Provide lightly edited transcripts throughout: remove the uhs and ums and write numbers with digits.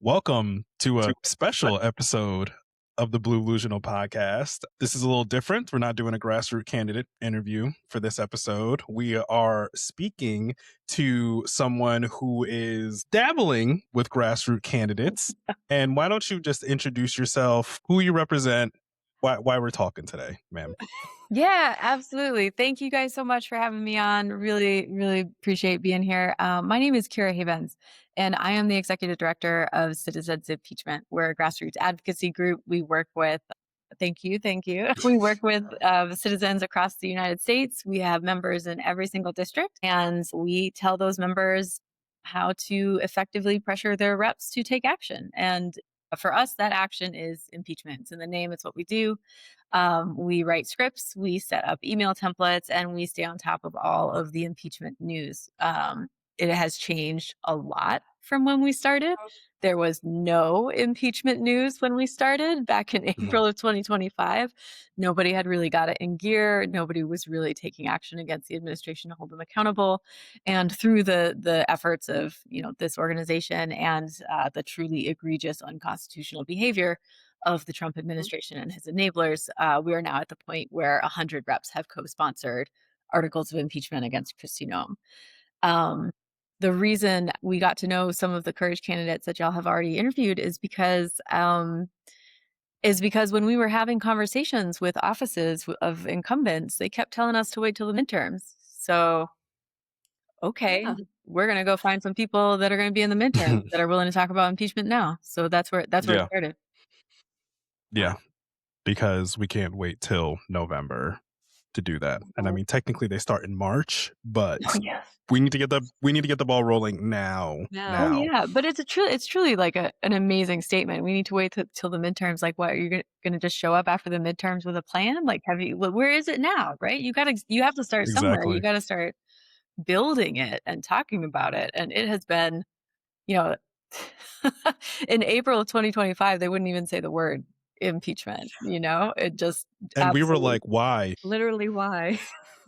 Welcome to a special episode of the Blue-Lusional podcast. This is a little different. We're not doing a grassroots candidate interview for this episode. We are speaking to someone who is dabbling with grassroots candidates. And why don't you just introduce yourself, who you represent, why we're talking today, ma'am? Yeah, absolutely. Thank you guys so much for having me on. Really appreciate being here. My name is Keira Havens, and I am the executive director of Citizens Impeachment. We're a grassroots advocacy group. We work with, thank you. We work with citizens across the United States. We have members in every single district, and we tell those members how to effectively pressure their reps to take action. And for us, that action is impeachment. It's in the name, it's what we do. We write scripts, we set up email templates, and we stay on top of all of the impeachment news. It has changed a lot from when we started. There was no impeachment news when we started back in April of 2025. Nobody had really got it in gear. Nobody was really taking action against the administration to hold them accountable. And through the efforts of this organization and the truly egregious unconstitutional behavior of the Trump administration and his enablers, we are now at the point where 100 reps have co-sponsored articles of impeachment against Kristi Noem. The reason we got to know some of the courage candidates that y'all have already interviewed is because when we were having conversations with offices of incumbents, they kept telling us to wait till the midterms. So, okay, we're going to go find some people that are going to be in the midterms that are willing to talk about impeachment now. So that's where it started. Yeah, because we can't wait till November to do that. And I mean, technically they start in March, but we need to get the ball rolling now. Oh, yeah, but it's truly like an amazing statement. We need to wait till the midterms. Like, what, are you going to just show up after the midterms with a plan? Like, where is it now? Right? You have to start somewhere. You got to start building it and talking about it. And it has been, in April of 2025, they wouldn't even say the word impeachment. It just, and we were like, why? Literally, why?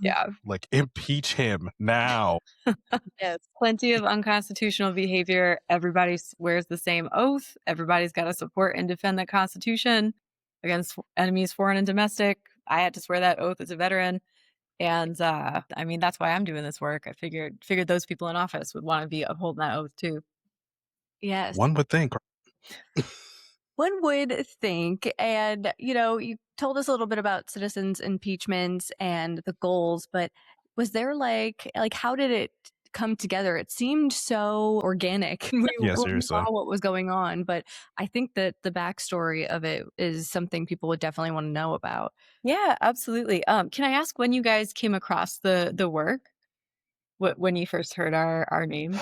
Yeah. Like, impeach him now. Yes, plenty of unconstitutional behavior. Everybody swears the same oath. Everybody's got to support and defend the Constitution against enemies, foreign and domestic. I had to swear that oath as a veteran. And I mean, that's why I'm doing this work. I figured those people in office would want to be upholding that oath too. Yes. One would think. One would think. And, you told us a little bit about citizens impeachment and the goals, but was there like how did it come together? It seemed so organic. We saw what was going on, but I think that the backstory of it is something people would definitely want to know about. Yeah, absolutely. Can I ask when you guys came across the work? When you first heard our name?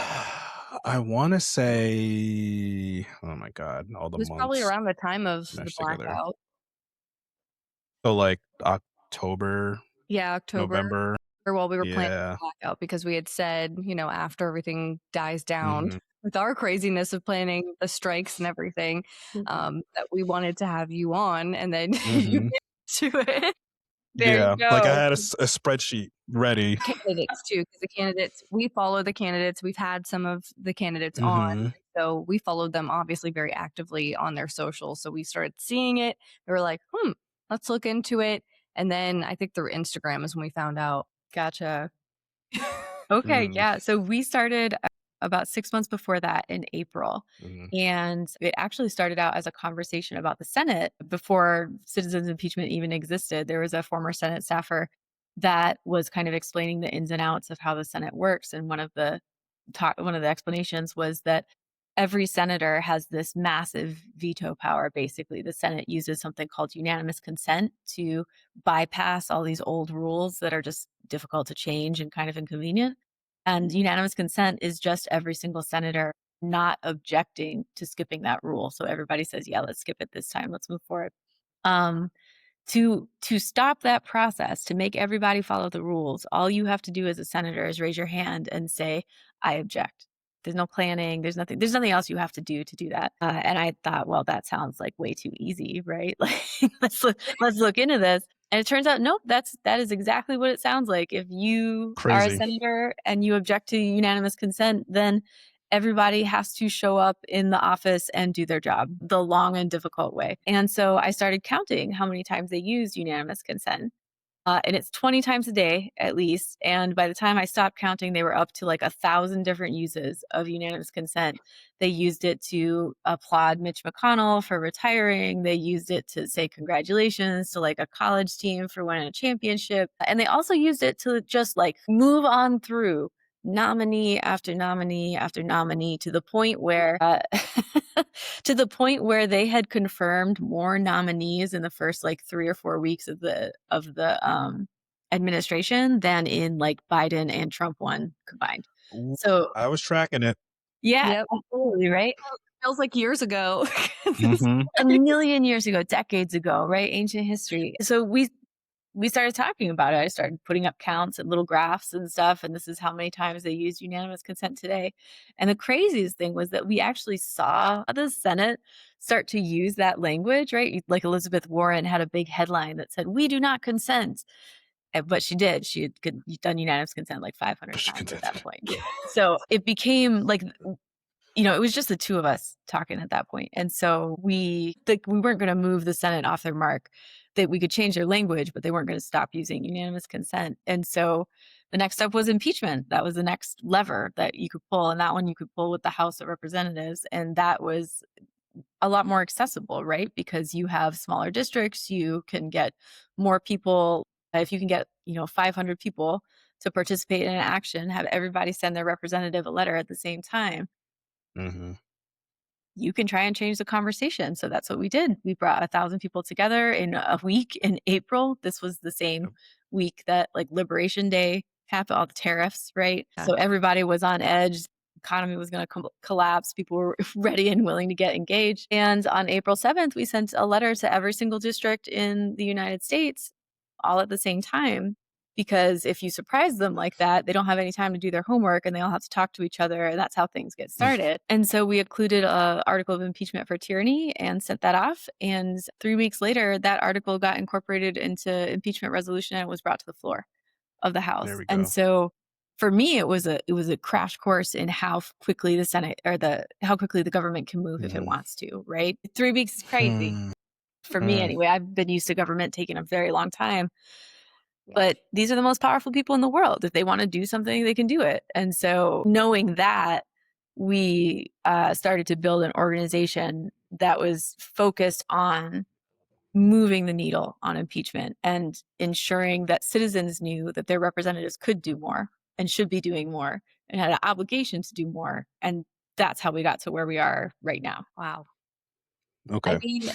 I want to say, oh my God, all the months. It was probably around the time of the blackout. So like October. Yeah, October. November. Or while we were planning the blackout, because we had said, after everything dies down with our craziness of planning the strikes and everything, that we wanted to have you on, and then you get to it. There you go. Like I had a spreadsheet ready. Candidates too, because the candidates, we follow the candidates. We've had some of the candidates on, so we followed them obviously very actively on their socials. So we started seeing it. We were like, let's look into it. And then I think through Instagram is when we found out. Gotcha. Okay, yeah. So we started about 6 months before that in April. And it actually started out as a conversation about the Senate. Before Citizens Impeachment even existed, there was a former Senate staffer that was kind of explaining the ins and outs of how the Senate works. And one of the explanations was that every senator has this massive veto power. Basically, the Senate uses something called unanimous consent to bypass all these old rules that are just difficult to change and kind of inconvenient. And unanimous consent is just every single senator not objecting to skipping that rule. So everybody says, yeah, let's skip it this time. Let's move forward. To stop that process, to make everybody follow the rules, all you have to do as a senator is raise your hand and say, I object. There's no planning. There's nothing else you have to do that. And I thought, well, that sounds like way too easy, right? Like, let's look into this. And it turns out, nope, that is exactly what it sounds like. If you are a senator and you object to unanimous consent, then everybody has to show up in the office and do their job the long and difficult way. And so I started counting how many times they used unanimous consent. And it's 20 times a day at least. And by the time I stopped counting, they were up to like 1,000 different uses of unanimous consent. They used it to applaud Mitch McConnell for retiring. They used it to say congratulations to like a college team for winning a championship. And they also used it to just like move on through nominee after nominee after nominee to the point where to the point where they had confirmed more nominees in the first like 3 or 4 weeks of the administration than in like Biden and Trump one combined. So I was tracking it. yeah, Yep. absolutely, right? Feels like years ago. A million years ago, decades ago, right? Ancient history. So we started talking about it. I started putting up counts and little graphs and stuff. And this is how many times they used unanimous consent today. And the craziest thing was that we actually saw the Senate start to use that language, right? Like Elizabeth Warren had a big headline that said, "We do not consent." But she did. She had done unanimous consent like 500 times at that point. So it became like, it was just the two of us talking at that point. And so we weren't going to move the Senate off their mark, that we could change their language, but they weren't going to stop using unanimous consent. And so the next step was impeachment. That was the next lever that you could pull. And that one you could pull with the House of Representatives. And that was a lot more accessible, right? Because you have smaller districts, you can get more people. If you can get, 500 people to participate in an action, have everybody send their representative a letter at the same time, you can try and change the conversation. So that's what we did. We brought 1,000 people together in a week in April. This was the same week that like Liberation Day happened, all the tariffs, right? Yeah. So everybody was on edge. Economy was going to collapse. People were ready and willing to get engaged. And on April 7th, we sent a letter to every single district in the United States all at the same time. Because if you surprise them like that, they don't have any time to do their homework and they all have to talk to each other. And that's how things get started. And so we included an article of impeachment for tyranny and sent that off. And 3 weeks later, that article got incorporated into impeachment resolution and was brought to the floor of the House. There we go. And so for me, it was a crash course in how quickly the Senate or how quickly the government can move if it wants to, right? 3 weeks is crazy. For me anyway. I've been used to government taking a very long time. But these are the most powerful people in the world. If they want to do something, they can do it. And so knowing that, we started to build an organization that was focused on moving the needle on impeachment and ensuring that citizens knew that their representatives could do more and should be doing more and had an obligation to do more. And that's how we got to where we are right now. Wow. Okay. I mean,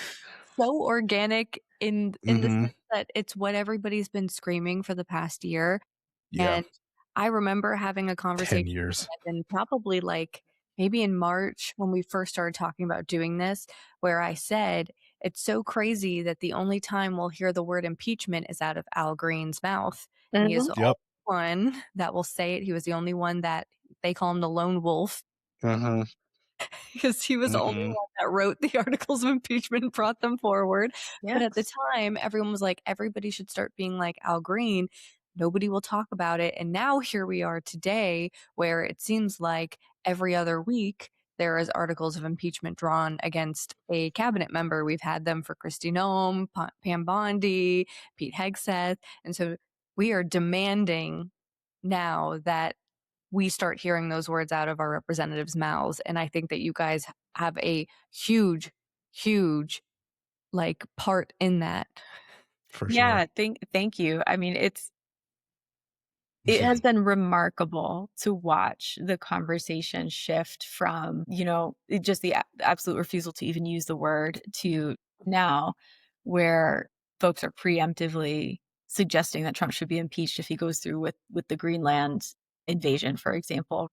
so organic in the sense that it's what everybody's been screaming for the past year. Yeah. And I remember having a 10 conversation years. and probably like maybe in March when we first started talking about doing this, where I said, it's so crazy that the only time we'll hear the word impeachment is out of Al Green's mouth. And he is the only one that will say it. He was the only one that they call him the lone wolf. Because he was the only one that wrote the articles of impeachment and brought them forward. But at the time, everyone was like, everybody should start being like Al Green. Nobody will talk about it. And now here we are today, where it seems like every other week there is articles of impeachment drawn against a cabinet member. We've had them for Kristi Noem, Pam Bondi, Pete Hegseth. And so we are demanding now that we start hearing those words out of our representatives' mouths. And I think that you guys have a huge, huge like part in that. For Yeah, sure. thank you. I mean, it has been remarkable to watch the conversation shift from, just the absolute refusal to even use the word to now where folks are preemptively suggesting that Trump should be impeached if he goes through with the Greenland invasion, for example.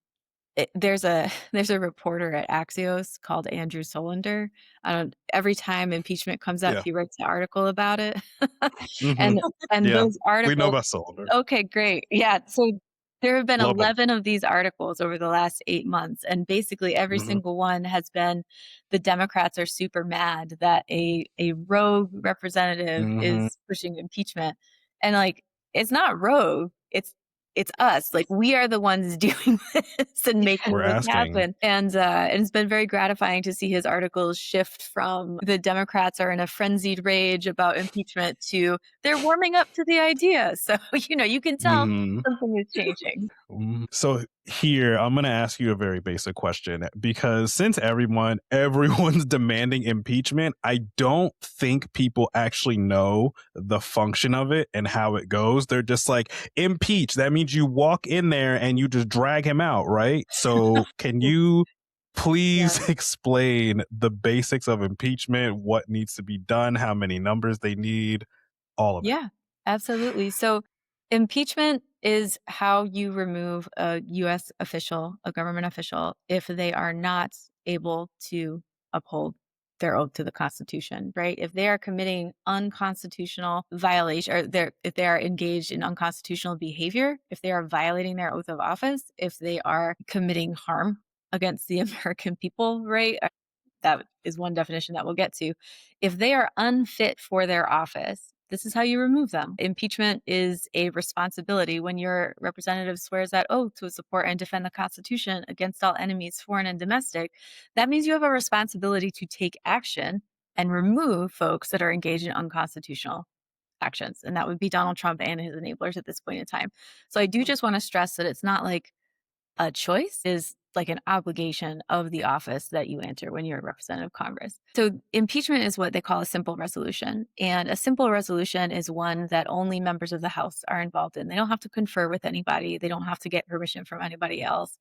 There's a reporter at Axios called Andrew Solander. Every time impeachment comes up, he writes an article about it. And those articles, we know about Solander. Okay, great. Yeah. So there have been Love 11 of these articles over the last 8 months. And basically every single one has been the Democrats are super mad that a rogue representative is pushing impeachment. And like, it's not rogue. It's it's us. Like, we are the ones doing this and making We're this asking. happen. And it's been very gratifying to see his articles shift from the Democrats are in a frenzied rage about impeachment to they're warming up to the idea. So, you can tell something is changing. So here, I'm going to ask you a very basic question, because since everyone's demanding impeachment, I don't think people actually know the function of it and how it goes. They're just like, impeach. That means you walk in there and you just drag him out, right? So can you please explain the basics of impeachment, what needs to be done, how many numbers they need, all of it? Yeah, absolutely. So impeachment is how you remove a US official, a government official, if they are not able to uphold their oath to the Constitution, right? If they are committing unconstitutional violation, or if they are engaged in unconstitutional behavior, if they are violating their oath of office, if they are committing harm against the American people, right? That is one definition that we'll get to. If they are unfit for their office, this is how you remove them. Impeachment is a responsibility. When your representative swears that oath to support and defend the Constitution against all enemies, foreign and domestic, that means you have a responsibility to take action and remove folks that are engaged in unconstitutional actions. And that would be Donald Trump and his enablers at this point in time. So I do just want to stress that it's not like a choice, is like an obligation of the office that you enter when you're a representative of Congress. So impeachment is what they call a simple resolution. And a simple resolution is one that only members of the House are involved in. They don't have to confer with anybody. They don't have to get permission from anybody else.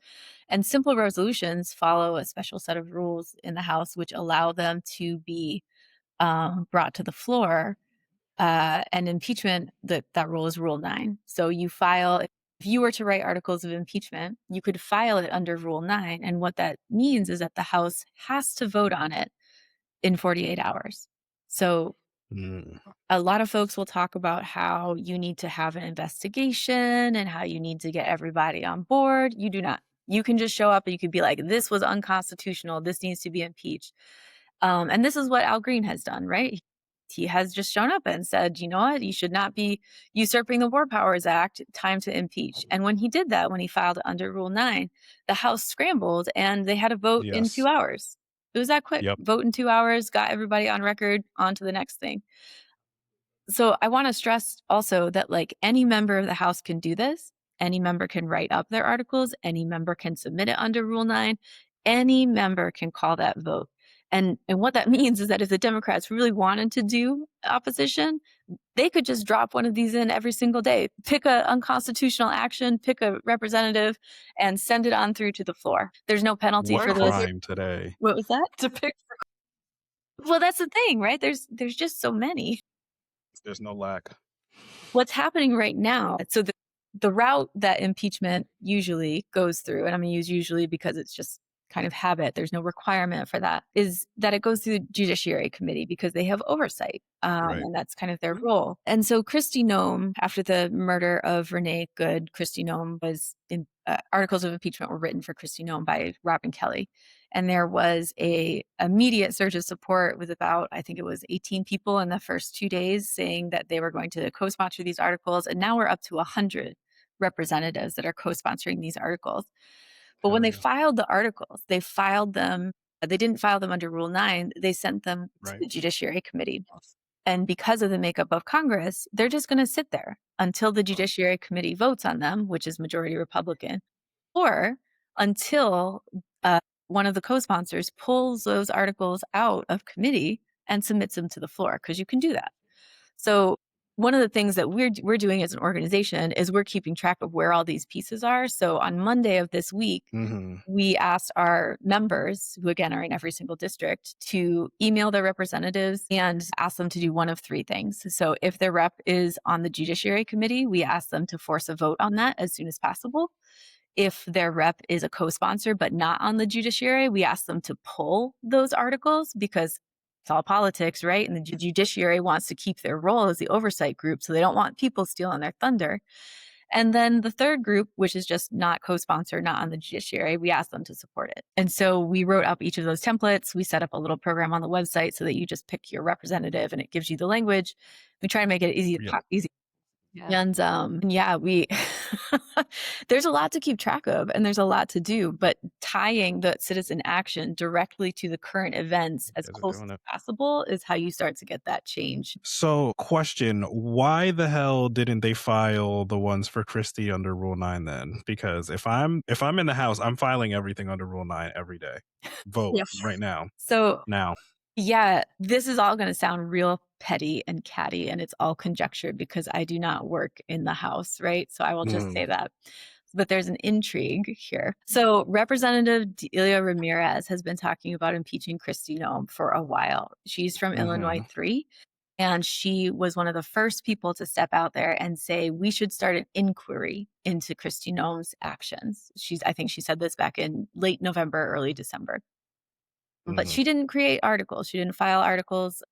And simple resolutions follow a special set of rules in the House, which allow them to be brought to the floor. And impeachment, that rule is Rule 9. So you file, if you were to write articles of impeachment, you could file it under Rule 9. And what that means is that the House has to vote on it in 48 hours. So a lot of folks will talk about how you need to have an investigation and how you need to get everybody on board. You do not. You can just show up and you could be like, this was unconstitutional. This needs to be impeached. And this is what Al Green has done, right? He has just shown up and said, you know what, you should not be usurping the War Powers Act, time to impeach. And when he did that, when he filed it under Rule 9, the House scrambled and they had a vote in 2 hours. It was that quick. Yep. Vote in 2 hours, got everybody on record, on to the next thing. So I want to stress also that like any member of the House can do this. Any member can write up their articles. Any member can submit it under Rule 9. Any member can call that vote. And what that means is that if the Democrats really wanted to do opposition, they could just drop one of these in every single day, pick an unconstitutional action, pick a representative, and send it on through to the floor. There's no penalty for this. Crime today. What was that? To pick. Well, that's the thing, right? There's just so many. There's no lack. What's happening right now, so the route that impeachment usually goes through, and I'm going to use usually because it's just kind of habit, there's no requirement for that, is that it goes through the Judiciary Committee because they have oversight, Right. and that's kind of their role. And so Kristi Noem, after the murder of Renee Good, Kristi Noem was in articles of impeachment were written for Kristi Noem by Robin Kelly. And there was a immediate surge of support with about, I think it was 18 people in the first 2 days saying that they were going to co-sponsor these articles. And now we're up to 100 representatives that are co-sponsoring these articles. But when they filed the articles, they didn't file them under Rule 9, they sent them to the Judiciary Committee. And because of the makeup of Congress, they're just going to sit there until the Judiciary Committee votes on them, which is majority Republican, or until one of the co-sponsors pulls those articles out of committee and submits them to the floor, because you can do that. So one of the things that we're doing as an organization is we're keeping track of where all these pieces are. So on Monday of this week, we asked our members, who again are in every single district, to email their representatives and ask them to do one of 3 things. So if their rep is on the Judiciary Committee, we ask them to force a vote on that as soon as possible. If their rep is a co-sponsor but not on the judiciary, we ask them to pull those articles, because it's all politics, right? And the judiciary wants to keep their role as the oversight group, so they don't want people stealing their thunder. And then the third group, which is just not co-sponsor, not on the judiciary, we ask them to support it. And so we wrote up each of those templates. We set up a little program on the website so that you just pick your representative and it gives you the language. We try to make it easy. Yeah. And yeah, we there's a lot to keep track of and there's a lot to do, but tying the citizen action directly to the current events as You guys are close doing as it. possible is how you start to get that change. So, question, why the hell didn't they file the ones for Christie under Rule 9 then? Because if I'm in the House, I'm filing everything under Rule 9 every day. Vote Yeah. right now. So Now. yeah, this is all gonna sound real petty and catty, and it's all conjecture because I do not work in the House, right? So I will just Mm, say that. But there's an intrigue here. So Representative Delia Ramirez has been talking about impeaching Kristi Noem for a while. She's from Illinois mhm, 3, and she was one of the first people to step out there and say, we should start an inquiry into Kristi Noem's actions. I think she said this back in late November, early December. But mhm, she didn't create articles. She didn't file articles.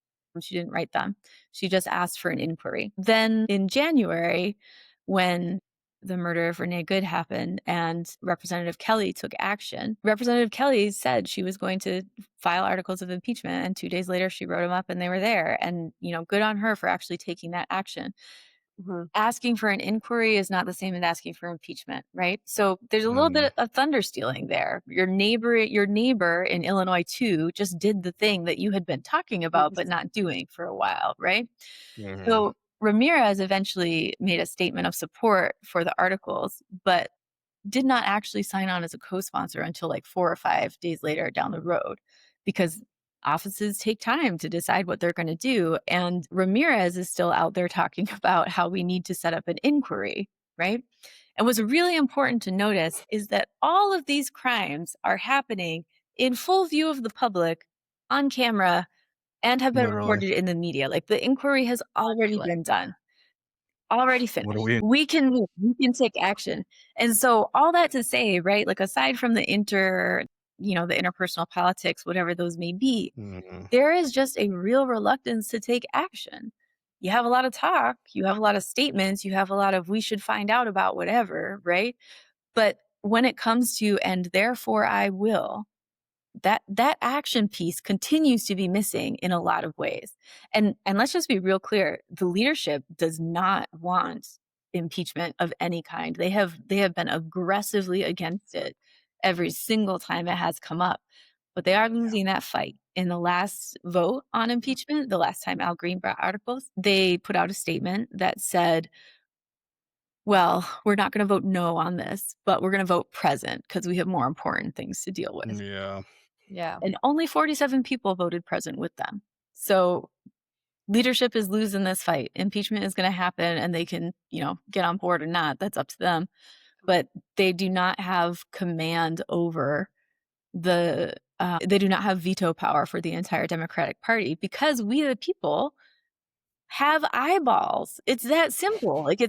She didn't write them. She just asked for an inquiry. Then in January, when the murder of Renee Good happened and Representative Kelly took action, Representative Kelly said she was going to file articles of impeachment. And 2 days later, she wrote them up and they were there. And, good on her for actually taking that action. Mhm. Asking for an inquiry is not the same as asking for impeachment, right? So there's a little mhm, bit of thunder stealing there. Your neighbor in Illinois too just did the thing that you had been talking about but not doing for a while, right? mhm, So Ramirez eventually made a statement of support for the articles, but did not actually sign on as a co-sponsor until like 4 or 5 days later down the road because offices take time to decide what they're going to do, and Ramirez is still out there talking about how we need to set up an inquiry, right? And what's really important to notice is that all of these crimes are happening in full view of the public on camera and have been literally. reported in the media. Like the inquiry has already Like, been done. Already What are finished. we We can move, we can take action. And so all that to say, right, like aside from the interpersonal politics, whatever those may be, Mhm. there is just a real reluctance to take action. You have a lot of talk, you have a lot of statements, you have a lot of we should find out about whatever, right? But when it comes to and therefore I will, that action piece continues to be missing in a lot of ways. And let's just be real clear, the leadership does not want impeachment of any kind. They have been aggressively against it every single time it has come up. But they are losing that fight. In the last vote on impeachment, the last time Al Green brought articles, they put out a statement that said, well, we're not going to vote no on this, but we're going to vote present because we have more important things to deal with. Yeah. yeah. And only 47 people voted present with them. So leadership is losing this fight. Impeachment is going to happen and they can, get on board or not. That's up to them. But they do not have command over they do not have veto power for the entire Democratic Party because we, the people, have eyeballs. It's that simple. Like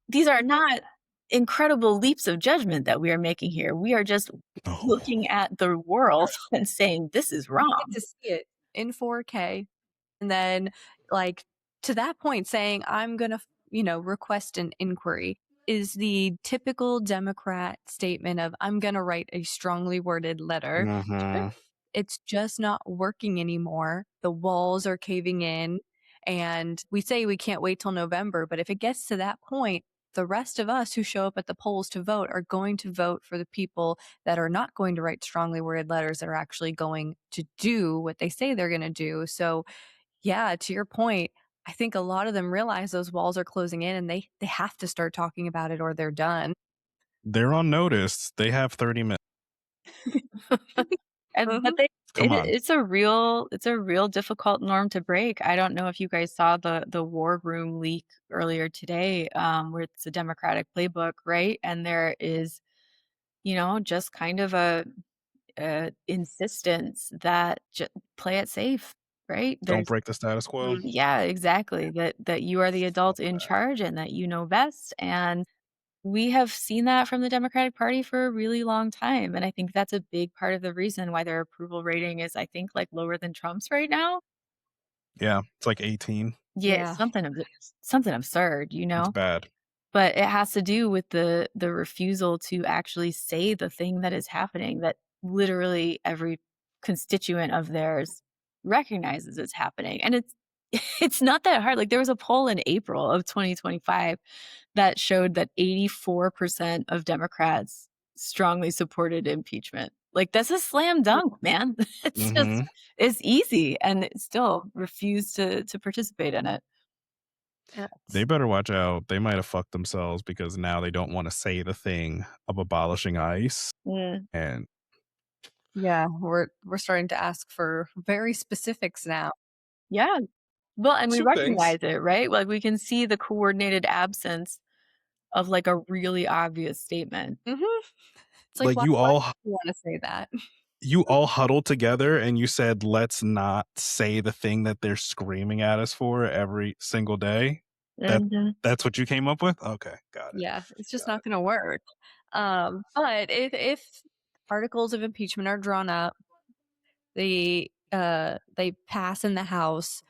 these are not incredible leaps of judgment that we are making here. We are just Oh. looking at the world and saying this is We get wrong. to see it in 4K. And then, like, to that point, saying, I'm going to, request an inquiry is the typical Democrat statement of, I'm going to write a strongly worded letter. Mhm. It's just not working anymore. The walls are caving in. And we say we can't wait till November, but if it gets to that point, the rest of us who show up at the polls to vote are going to vote for the people that are not going to write strongly worded letters that are actually going to do what they say they're going to do. So, yeah, to your point, I think a lot of them realize those walls are closing in and they have to start talking about it or they're done. They're on notice. They have 30 minutes. And but Mhm. they Come on. it's a real difficult norm to break. I don't know if you guys saw the war room leak earlier today, where it's a Democratic playbook, right? And there is, just kind of a insistence that play it safe, right? Don't There's break the status quo. yeah, exactly. That you are the So adult in bad. charge and that you know best. And we have seen that from the Democratic Party for a really long time, and I think that's a big part of the reason why their approval rating is, I think, like, lower than Trump's right now. Yeah, it's like 18. Yeah, Yeah. something absurd, It's bad. but it has to do with the refusal to actually say the thing that is happening that literally every constituent of theirs recognizes is happening, and it's not that hard. Like, there was a poll in April of 2025 that showed that 84% of Democrats strongly supported impeachment. Like, that's a slam dunk, man. It's just Mhm. it's easy, and it still refused to participate in it. They Yes. better watch out. They might have fucked themselves because now they don't wanna say the thing of abolishing ICE, Mm. and Yeah, we're starting to ask for very specifics now. Yeah. Well, and we 2 things. recognize it, right? Like, we can see the coordinated absence of, like, a really obvious statement. Mhm. It's like, Like, why do you wanna say that? you all huddled together and you said, "Let's not say the thing that they're screaming at us for every single day." That Mhm. that's what you came up with? Okay, got it, Yeah, it's just got not it. gonna work. But if articles of impeachment are drawn up, they pass in the House,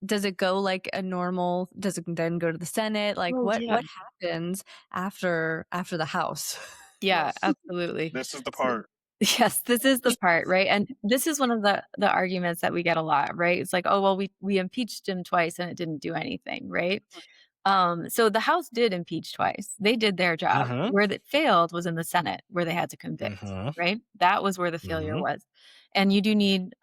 does it go like a normal does it then go to the Senate? Like, Oh, yeah. what happens after the House? Yeah, Yes. absolutely. This is the So part. yes, this is the part, right? And this is one of the arguments that we get a lot, right? It's like, "Oh, well, we impeached him twice and it didn't do anything," right? So the House did impeach twice. They did their job. Mhm, Where that failed was in the Senate, where they had to convict, mhm, right? That was where the failure mhm. was. And you do need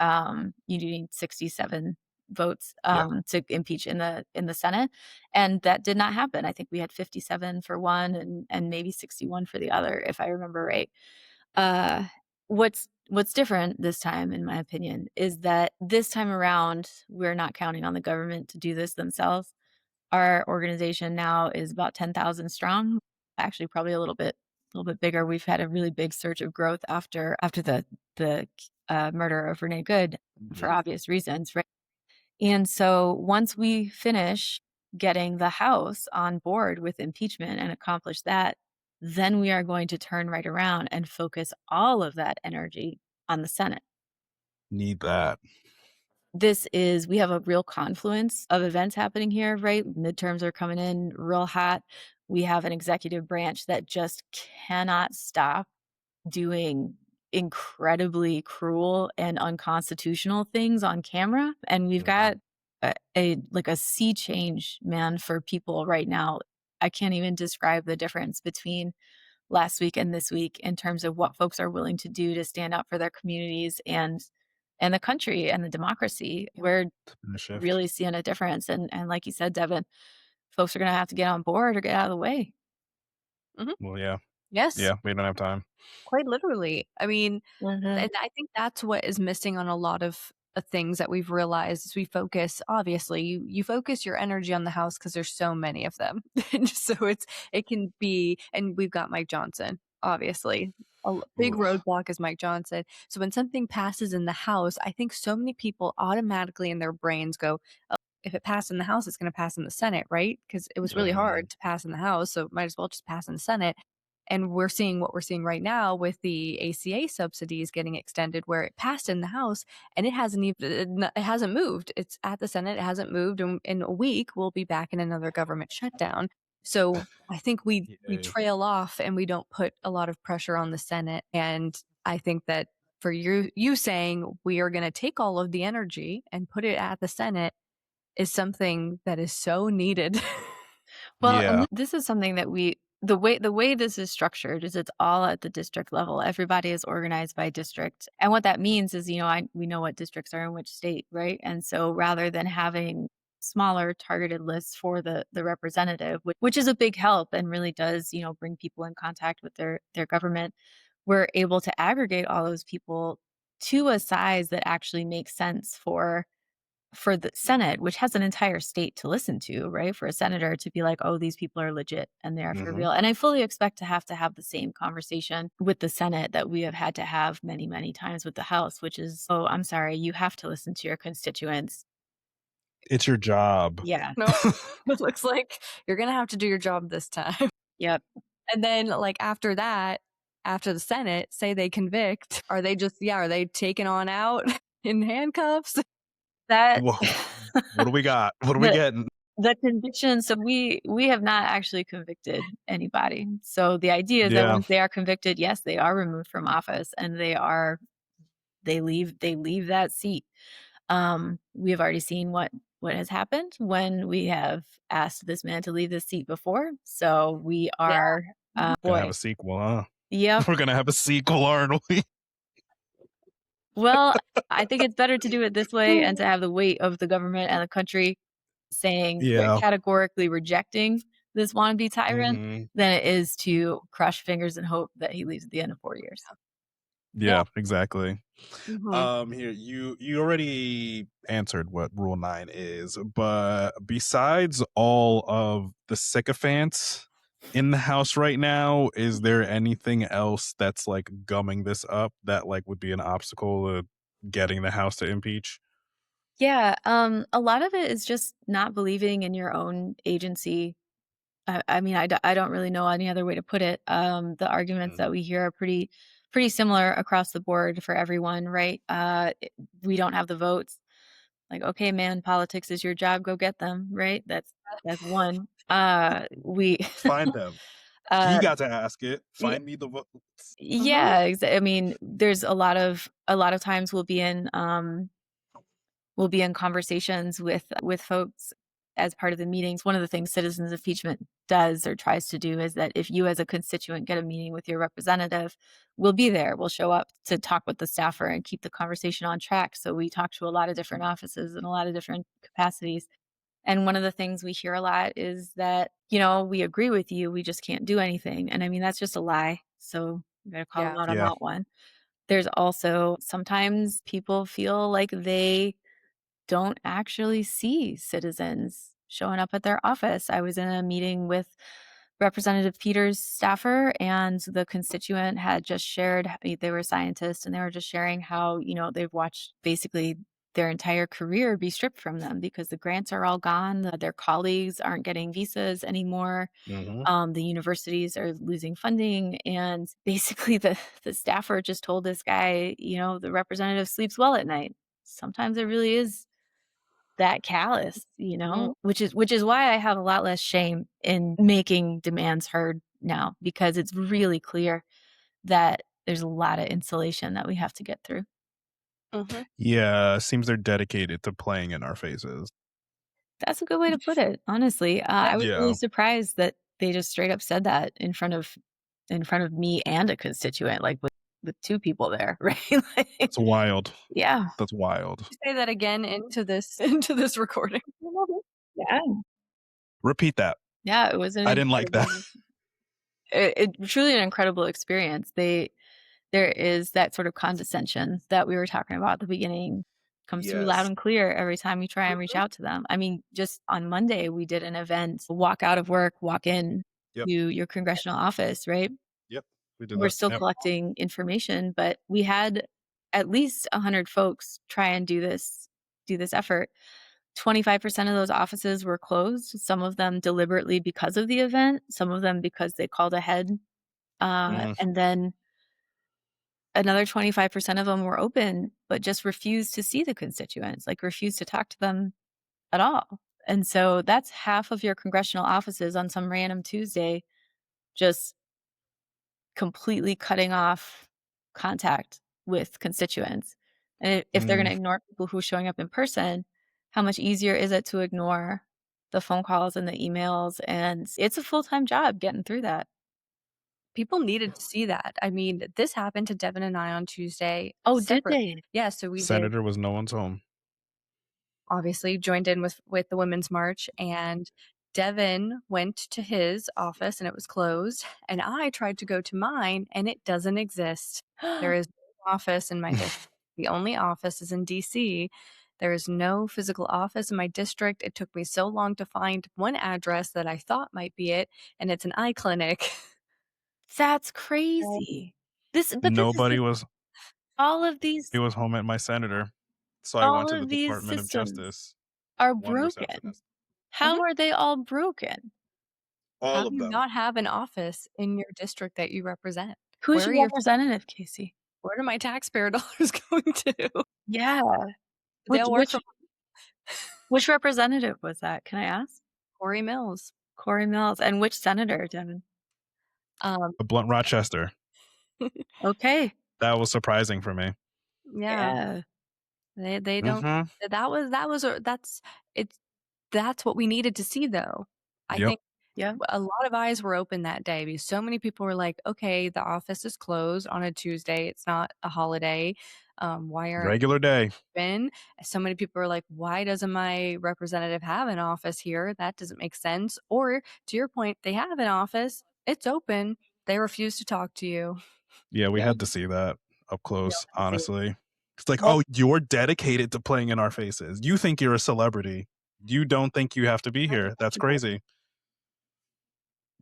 67 votes Yeah, to impeach in the Senate, and that did not happen. I think we had 57 for one and maybe 61 for the other, if I remember right. Uh, what's different this time, in my opinion, is that this time around, we're not counting on the government to do this themselves. Our organization now is about 10,000 strong, actually probably a little bit bigger. We've had a really big surge of growth after the murder of Renee Good for mhm. obvious reasons, right? And so once we finish getting the House on board with impeachment and accomplish that, then we are going to turn right around and focus all of that energy on the Senate. Need that. We have a real confluence of events happening here, right? Midterms are coming in real hot. We have an executive branch that just cannot stop doing incredibly cruel and unconstitutional things on camera, and we've Mhm. got a sea change, man, for people right now. I can't even describe the difference between last week and this week in terms of what folks are willing to do to stand up for their communities and the country and the democracy. We're It's been a shift. really seeing a difference, and like you said, Devin, folks are gonna have to get on board or get out of the way. Mhm. Well, yeah. Yes, Yeah, we don't have time. quite literally. I mean, Mhm. and I think that's what is missing on a lot of things that we've realized is we focus obviously you focus your energy on the House because there's so many of them. And so it can be, and we've got Mike Johnson, obviously. Big Oof. roadblock is Mike Johnson. So when something passes in the House, I think so many people automatically in their brains go, if it passed in the House, it's going to pass in the Senate, right? Because it was really Mhm. hard to pass in the House, so might as well just pass in the Senate. And we're seeing what we're seeing right now with the ACA subsidies getting extended, where it passed in the House and it hasn't moved. It's at the Senate, it hasn't moved, and in a week we'll be back in another government shutdown. So I think we Yay. trail off and we don't put a lot of pressure on the Senate. And I think that for you saying we are going to take all of the energy and put it at the Senate is something that is so needed. Well, and Yeah. this is something that the way this is structured is it's all at the district level. Everybody is organized by district. And what that means is, we know what districts are in which state, right? And so rather than having smaller targeted lists for the representative, which is a big help and really does, bring people in contact with their government, we're able to aggregate all those people to a size that actually makes sense for the Senate, which has an entire state to listen to, right? For a senator to be like, "Oh, these people are legit and they're for Mhm. real." And I fully expect to have the same conversation with the Senate that we have had to have many, many times with the House, which is, "Oh, I'm sorry, you have to listen to your constituents." It's your job. Yeah. No, it looks like you're gonna have to do your job this time. Yep. And then, like, after that, after the Senate, say they convict, are they taken on out in handcuffs? That Wha what do we got? What are we the getting? the conviction, so we have not actually convicted anybody. So the idea is that Yeah. once they are convicted, yes, they are removed from office and they leave that seat. We have already seen what has happened when we have asked this man to leave this seat before. So we Yeah. are, Gonna have a boy, sequel, huh? yep. We're gonna have a sequel, aren't we? Well, I think it's better to do it this way and to have the weight of the government and the country saying they're Yeah. categorically rejecting this wannabe tyrant Mhm. than it is to crush fingers and hope that he leaves at the end of 4 years. Yeah. Yeah, exactly. Mhm. Here you already answered what Rule 9 is, but besides all of the sycophants in the House right now, is there anything else that's like gumming this up that like would be an obstacle to getting the House to impeach? Yeah, a lot of it is just not believing in your own agency. I mean, I don't really know any other way to put it. The arguments Mhm. that we hear are pretty similar across the board for everyone, right? We don't have the votes. Like, okay, man, politics is your job. Go get them, right? That's one. We, Find them. He uh, got to ask it. y- Find me the votes. Mhm. yeah. I mean, there's a lot of times we'll be in conversations with folks as part of the meetings. One of the things Citizens Impeachment does or tries to do is that if you as a constituent get a meeting with your representative, we'll be there. We'll show up to talk with the staffer and keep the conversation on track. So we talk to a lot of different offices in a lot of different capacities. And one of the things we hear a lot is that, we agree with you, we just can't do anything. And I mean, that's just a lie. So you gotta call Yeah. them out on Yeah. that one. There's also sometimes people feel like they don't actually see citizens showing up at their office. I was in a meeting with Representative Peters' staffer, and the constituent had just shared, they were scientists, and they were just sharing how, they've watched basically their entire career be stripped from them because the grants are all gone. Their colleagues aren't getting visas anymore. Mhm. The universities are losing funding. And basically, the staffer just told this guy, the representative sleeps well at night. Sometimes it really is that callous, Mhm. which is why I have a lot less shame in making demands heard now, because it's really clear that there's a lot of insulation that we have to get through. Mhm. Yeah, seems they're dedicated to playing in our faces. That's a good way to put it, honestly. Yeah. I was really Yeah. surprised that they just straight up said that in front of me and a constituent, like, with 2 people there, right? Like, It's wild. yeah. That's wild. Say that again into this into this recording. Yeah. Repeat that. Yeah, it was an I didn't like that. incredible truly an incredible experience. There is that sort of condescension that we were talking about at the beginning, comes through loud Yes. and clear every time you try and reach Mhm. out to them. I mean, just on Monday, we did an event, walk out of work, walk in Yep. to your congressional office, right? Yep. We did We're that. still Yep. collecting information, but we had at least 100 folks try and do this effort. 25% of those offices were closed, some of them deliberately because of the event, some of them because they called ahead. Mhm. And then another 25% of them were open, but just refused to see the constituents, like refused to talk to them at all. And so that's half of your congressional offices on some random Tuesday just completely cutting off contact with constituents. And if they're going Mm. to ignore people who are showing up in person, how much easier is it to ignore the phone calls and the emails? And it's a full-time job getting through that. People needed to see that. I mean, this happened to Devin and I on Tuesday Oh, did separate. they? Yeah, so we did Senator was no one's home. obviously joined in with the women's march, and Devin went to his office and it was closed, and I tried to go to mine and it doesn't exist. There is no office in my district. The only office is in DC. There is no physical office in my district. It took me so long to find one address that I thought might be it, and it's an eye clinic. That's Oh. crazy. This is Nobody the was all of these he was home at my senator. So I went all to the of these Department of systems Justice, are one broken. receptionist. Mhm. How are they all broken? How All do of you them. not have an office in your district that you represent? Who's Where are your your representative, Casey? where are my taxpayer dollars going to? Yeah. They Which all work which from which representative was that? Can I ask? Corey Mills. Corey Mills. And which senator, Devin? Um, The Blunt Rochester. Okay. That was surprising for me. yeah, Yeah. They don't. Hmm. That's it's that's what we needed to see, though. I Yep. think Yeah. a lot of eyes were open that day because so many people were like, "Okay, the office is closed on a Tuesday. It's not a holiday. Why aren't Regular day. they open?" So many people are like, "Why doesn't my representative have an office here? That doesn't make sense." Or to your point, they have an office. It's open. They refuse to talk to you. Yeah, we Yeah. had to see that up Yeah. close, I see. honestly. It's like, Well, "Oh, you're dedicated to playing in our faces. You think you're a celebrity. You don't think you have to be here. That's crazy."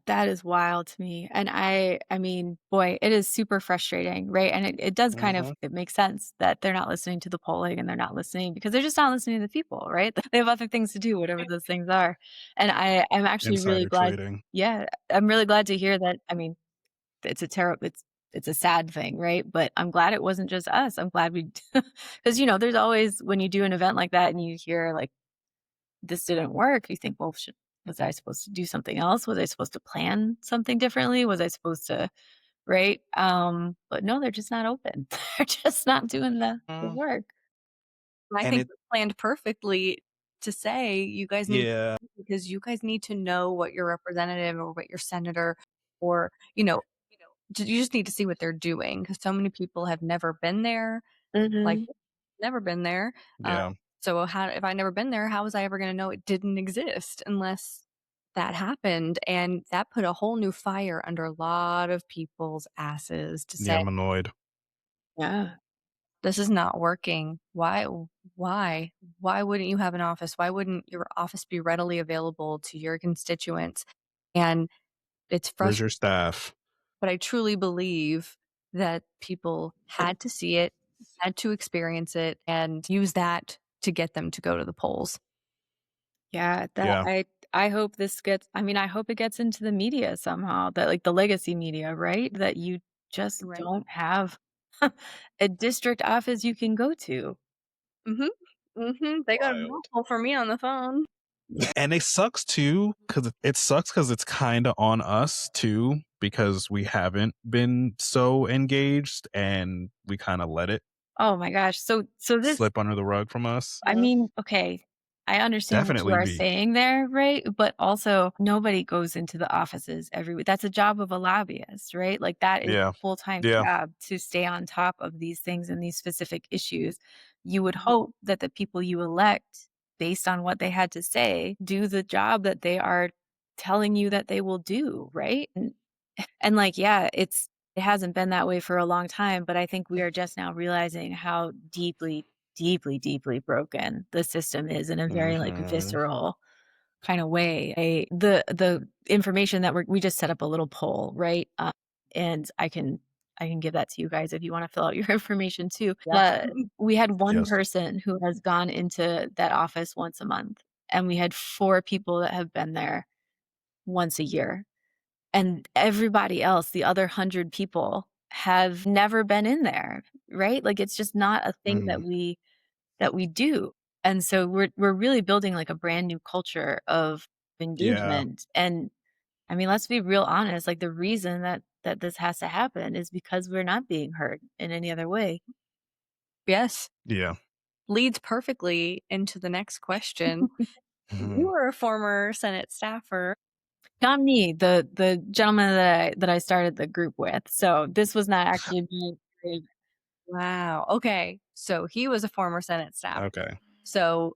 that is wild to me. And I mean, boy, it is super frustrating, right? And it does kind of Mhm. it makes sense that they're not listening to the polling and they're not listening because they're just not listening to the people, right? They have other things to do, whatever those things are. And I'm actually really Insider glad. trading. Yeah, I'm really glad to hear that. I mean, it's a sad thing, right? But I'm glad it wasn't just us. I'm glad we because there's always when you do an event like that and you hear like this didn't work, you think, well, was I supposed to do something else? Was I supposed to plan something differently? Was I supposed to, right? But no, they're just not open. They're just not doing the Mm, work. I and think it we planned perfectly to say, "You guys need," yeah, because you guys need to know what your representative or what your senator or, you know, you just need to see what they're doing because so many people have never been there, like, Mhm. never been there. yeah, So how if I never been there, how was I ever gonna know it didn't exist unless that happened? And that put a whole new fire under a lot of people's asses to yeah, say, I'm annoyed. Yeah. "This is not working. Why? Why wouldn't you have an office? Why wouldn't your office be readily available to your constituents?" And it's Where's frustrating, your staff? but I truly believe that people had to see it, had to experience it, and use that to get them to go to the polls. Yeah, that Yeah, I hope this gets I mean, I hope it gets into the media somehow, that like the legacy media, right? That you just Right. don't have a district office you can go to. Mhm. Mhm. They got a wild. mouthful for me on the phone. And it sucks too, because it sucks because it's kinda on us too, because we haven't been so engaged and we kinda let it Oh my gosh. So this slip under the rug from us. I mean, okay, I understand what you Definitely are be. saying there, right? But also nobody goes into the offices every week. That's a job of a lobbyist, right? Like that is Yeah, a full-time yeah, job to stay on top of these things and these specific issues. You would Mhm. hope that the people you elect based on what they had to say do the job that they are telling you that they will do, right? And like, yeah, it hasn't been that way for a long time, but I think we are just now realizing how deeply, deeply, deeply broken the system is in a very like mhm. visceral kind of way. The information that we just set up a little poll, right? And I can give that to you guys if you want to fill out your information too. Yeah. We had one Yes. person who has gone into that office once a month, and we had 4 people that have been there once a year. And everybody else, the other 100 people, have never been in there, right? Like, it's just not a thing Mhm. that we do. And so we're really building, like, a brand new culture of Yeah, engagement, and, I mean, let's be real honest, like, the reason that this has to happen is because we're not being heard in any other way. Yes. yeah. Leads perfectly into the next question. You Mhm. were a former Senate staffer. Not me, the gentleman that I started the group with, so this was not actually me. Wow. Okay. So he was a former Senate staffer. Okay. So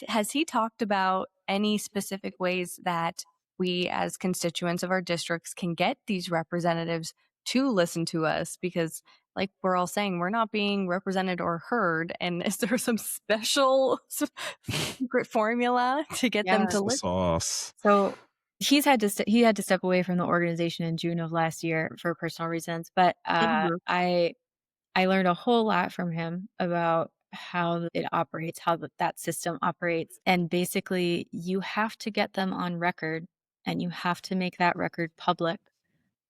has he talked about any specific ways that we as constituents of our districts can get these representatives to listen to us? Because like we're all saying, we're not being represented or heard. And is there some special secret formula to get them Yeah. to What's the listen? sauce? So, he had to step away from the organization in June of last year for personal reasons, but, Mhm. I learned a whole lot from him about how it operates, how that system operates, and basically, you have to get them on record, and you have to make that record public,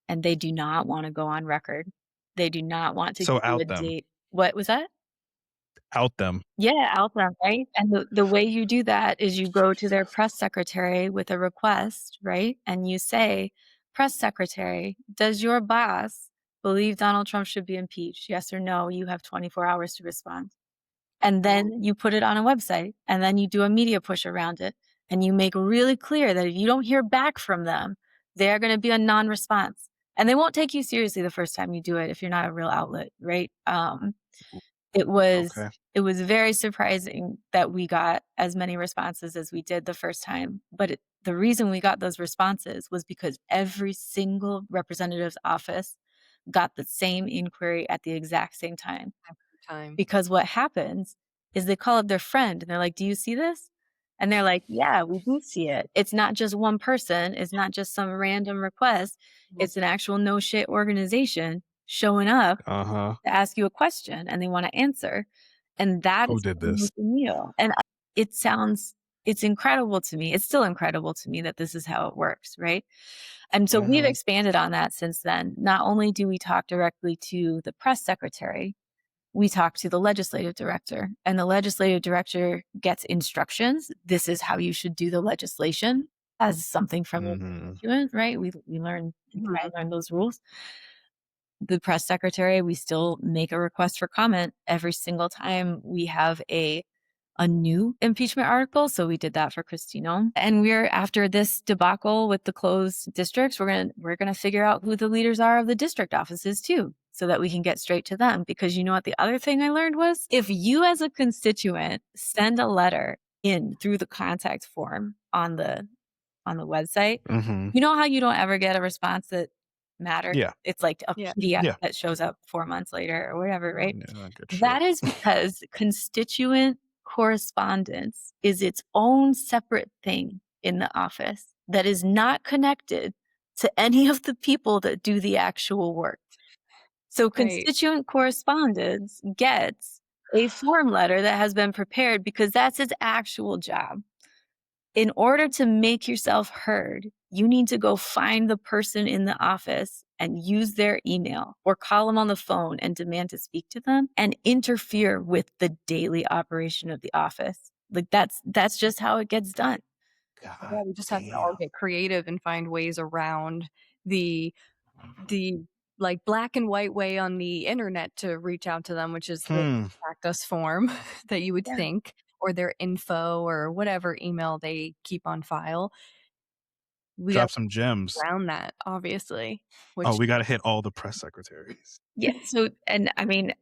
and they do not wanna go on record. They do not want to So give you a out them. date. What was that? Out them. Yeah, outbound, right? And the way you do that is you go to their press secretary with a request, right? And you say, "Press secretary, does your boss believe Donald Trump should be impeached? Yes or no?" You have 24 hours to respond. And then you put it on a website, and then you do a media push around it, and you make really clear that if you don't hear back from them, they're going to be a non-response. And they won't take you seriously the first time you do it if you're not a real outlet, right? It was Okay. it was very surprising that we got as many responses as we did the first time, but the reason we got those responses was because every single representative's office got the same inquiry at the exact same time. Time. Because what happens is they call up their friend and they're like, "Do you see this?" And they're like, "Yeah, we do see it." It's not just one person, it's not just some random request, it's an actual no shit organization showing up Uh-huh. to ask you a question and they wanna answer. And that Who is did what this? moves the needle. And it's incredible to me. It's still incredible to me that this is how it works, right? And so we've Mhm. expanded on that since then. Not only do we talk directly to the press secretary, we talk to the legislative director, and the legislative director gets instructions. This is how you should do the legislation as something from a Mhm. constituent, right? We learn and try and learn those rules. The press secretary, we still make a request for comment every single time we have a new impeachment article. So we did that for Christino. And we're after this debacle with the closed districts, we're gonna figure out who the leaders are of the district offices too, so that we can get straight to them. Because you know what the other thing I learned was if you as a constituent send a letter in through the contact form on the website, Mhm. you know how you don't ever get a response that matters? Yeah. It's like a Yeah. PDF Yeah. that shows up 4 months later or whatever, right? Yeah, good shit. That is because constituent correspondence is its own separate thing in the office that is not connected to any of the people that do the actual work. So Right. constituent correspondence gets a form letter that has been prepared because that's its actual job. In order to make yourself heard, you need to go find the person in the office and use their email or call them on the phone and demand to speak to them and interfere with the daily operation of the office. Like that's just how it gets done. Yeah, God we just have to all damn. get creative and find ways around the the like black and white way on the internet to reach out to them, which is the Hmm. contact us form that you would Yeah. think, or their info or whatever email they keep on file. We got Drop some gems. around that, obviously, Oh, which we gotta hit all the press secretaries. Yeah. So and I mean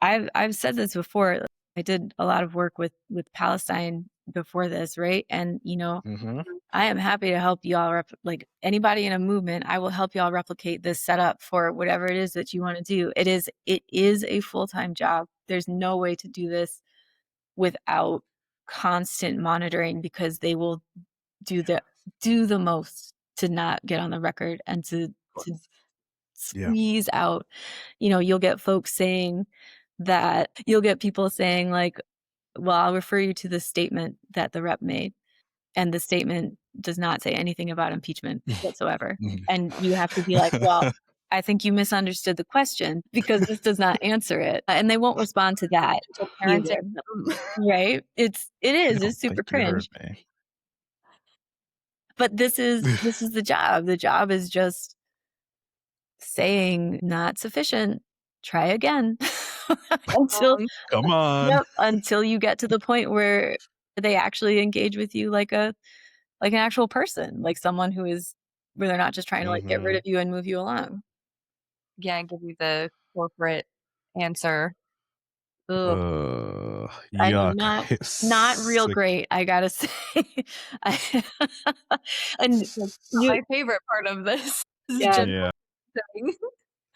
I've said this before. I did a lot of work with Palestine before this, right? And Mhm. I am happy to help y'all like anybody in a movement, I will help y'all replicate this setup for whatever it is that you want to do. It is a full-time job. There's no way to do this without constant monitoring because they will do the most to not get on the record and to Yeah. squeeze out. You'll get folks saying that you'll get people saying like, well, I'll refer you to the statement that the rep made. And the statement does not say anything about impeachment whatsoever. Mhm. And you have to be like, well, I think you misunderstood the question because this does not answer it. And they won't respond to that to parent either. them. Right? I don't It's super think you heard cringe. me. But this is the job. The job is just saying not sufficient. Try again. until Come on. Yep, until you get to the point where they actually engage with you like an actual person, like someone where they're not just trying to like get rid Mhm. of you and move you along. Yeah, and give you the corporate answer. Ugh. I know, Yuck. It's not real sick. great, I gotta say. I and That's you my favorite part of this is yeah. just Yeah. saying.